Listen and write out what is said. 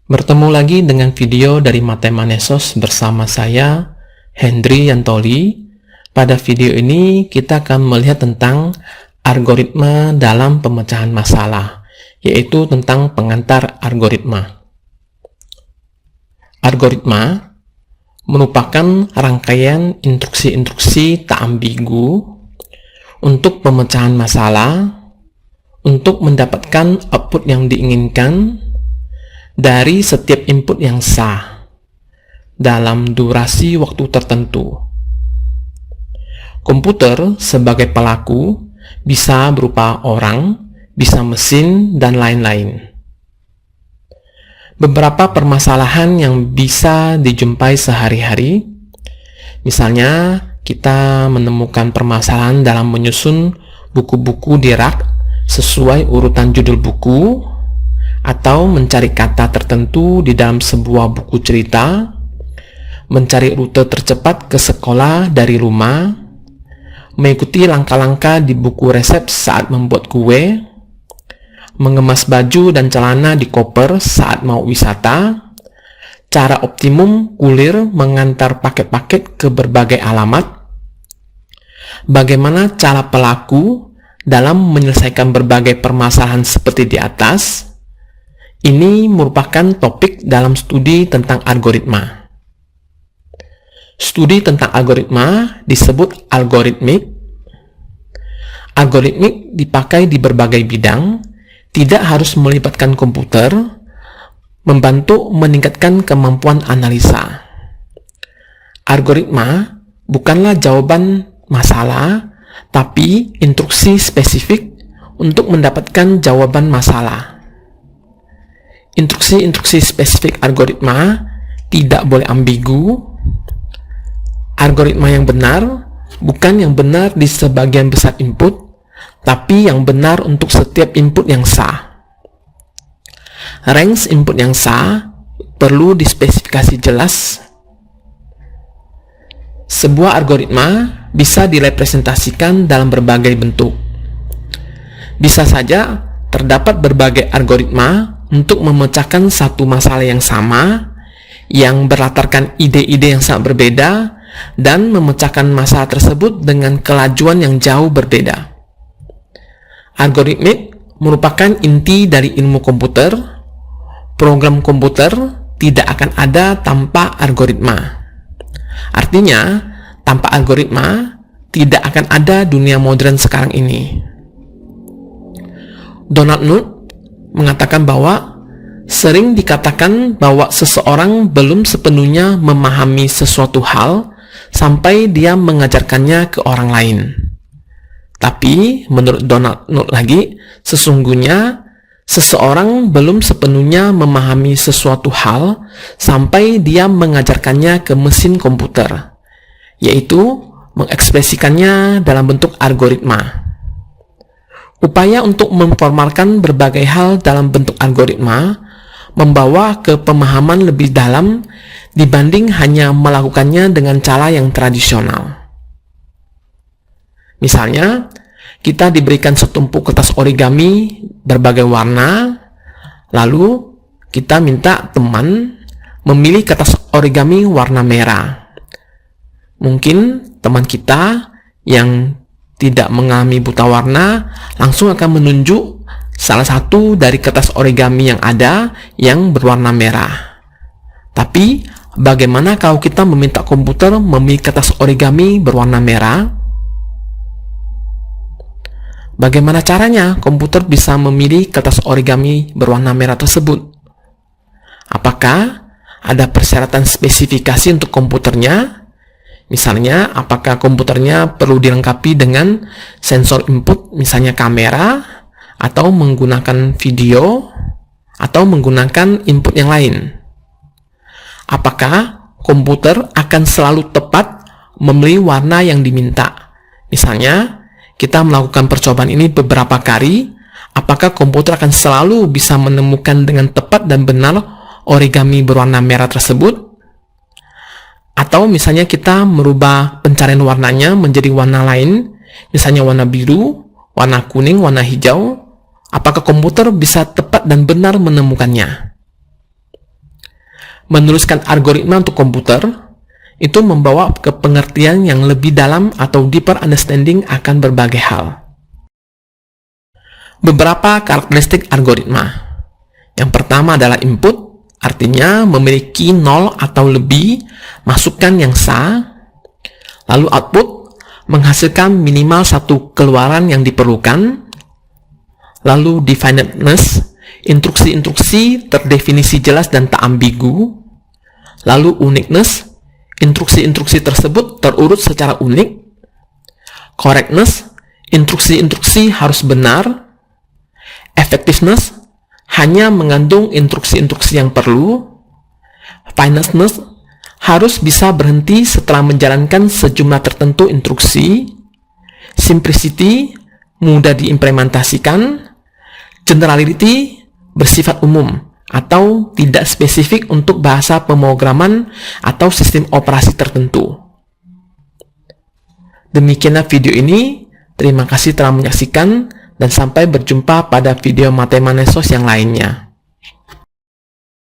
Bertemu lagi dengan video dari Matemanesos bersama saya, Hendry Yantoli. Pada video ini kita akan melihat tentang algoritma dalam pemecahan masalah, yaitu tentang pengantar algoritma. Algoritma merupakan rangkaian instruksi-instruksi tak ambigu untuk pemecahan masalah, untuk mendapatkan output yang diinginkan dari setiap input yang sah dalam durasi waktu tertentu. Komputer sebagai pelaku bisa berupa orang, bisa mesin, dan lain-lain. Beberapa permasalahan yang bisa dijumpai sehari-hari, misalnya kita menemukan permasalahan dalam menyusun buku-buku di rak sesuai urutan judul buku, atau mencari kata tertentu di dalam sebuah buku cerita, mencari rute tercepat ke sekolah dari rumah, mengikuti langkah-langkah di buku resep saat membuat kue, mengemas baju dan celana di koper saat mau wisata, cara optimum kurir mengantar paket-paket ke berbagai alamat, bagaimana cara pelaku dalam menyelesaikan berbagai permasalahan seperti di atas. Ini merupakan topik dalam studi tentang algoritma. Studi tentang algoritma disebut algoritmik. Algoritmik dipakai di berbagai bidang, tidak harus melibatkan komputer, membantu meningkatkan kemampuan analisa. Algoritma bukanlah jawaban masalah, tapi instruksi spesifik untuk mendapatkan jawaban masalah. Instruksi-instruksi spesifik algoritma tidak boleh ambigu. Algoritma yang benar bukan yang benar di sebagian besar input, tapi yang benar untuk setiap input yang sah. Range input yang sah perlu dispesifikasi jelas. Sebuah algoritma bisa direpresentasikan dalam berbagai bentuk. Bisa saja terdapat berbagai algoritma untuk memecahkan satu masalah yang sama, yang berlatarkan ide-ide yang sangat berbeda, dan memecahkan masalah tersebut dengan kelajuan yang jauh berbeda. Algoritmik merupakan inti dari ilmu komputer. Program komputer tidak akan ada tanpa algoritma. Artinya, tanpa algoritma, tidak akan ada dunia modern sekarang ini. Donald Knuth mengatakan bahwa sering dikatakan bahwa seseorang belum sepenuhnya memahami sesuatu hal sampai dia mengajarkannya ke orang lain. Tapi, menurut Donald Knuth lagi, sesungguhnya seseorang belum sepenuhnya memahami sesuatu hal sampai dia mengajarkannya ke mesin komputer, yaitu mengekspresikannya dalam bentuk algoritma. Upaya untuk memformalkan berbagai hal dalam bentuk algoritma membawa ke pemahaman lebih dalam dibanding hanya melakukannya dengan cara yang tradisional. Misalnya, kita diberikan setumpuk kertas origami berbagai warna, lalu kita minta teman memilih kertas origami warna merah. Mungkin teman kita yang tidak mengalami buta warna langsung akan menunjuk salah satu dari kertas origami yang ada yang berwarna merah. Tapi, bagaimana kalau kita meminta komputer memilih kertas origami berwarna merah? Bagaimana caranya komputer bisa memilih kertas origami berwarna merah tersebut? Apakah ada persyaratan spesifikasi untuk komputernya? Misalnya, apakah komputernya perlu dilengkapi dengan sensor input, misalnya kamera, atau menggunakan video, atau menggunakan input yang lain? Apakah komputer akan selalu tepat memilih warna yang diminta? Misalnya, kita melakukan percobaan ini beberapa kali, apakah komputer akan selalu bisa menemukan dengan tepat dan benar origami berwarna merah tersebut? Atau misalnya kita merubah pencarian warnanya menjadi warna lain, misalnya warna biru, warna kuning, warna hijau, apakah komputer bisa tepat dan benar menemukannya? Menuliskan algoritma untuk komputer itu membawa ke pengertian yang lebih dalam atau deeper understanding akan berbagai hal. Beberapa karakteristik algoritma. Yang pertama adalah input, artinya memiliki 0 atau lebih masukan yang sah. Lalu output, menghasilkan minimal satu keluaran yang diperlukan. Lalu definiteness, instruksi-instruksi terdefinisi jelas dan tak ambigu. Lalu uniqueness, instruksi-instruksi tersebut terurut secara unik. Correctness, instruksi-instruksi harus benar. Effectiveness, hanya mengandung instruksi-instruksi yang perlu. Fineness, harus bisa berhenti setelah menjalankan sejumlah tertentu instruksi. Simplicity, mudah diimplementasikan. Generality, bersifat umum atau tidak spesifik untuk bahasa pemrograman atau sistem operasi tertentu. Demikianlah video ini. Terima kasih telah menyaksikan dan sampai berjumpa pada video Matemanesos yang lainnya.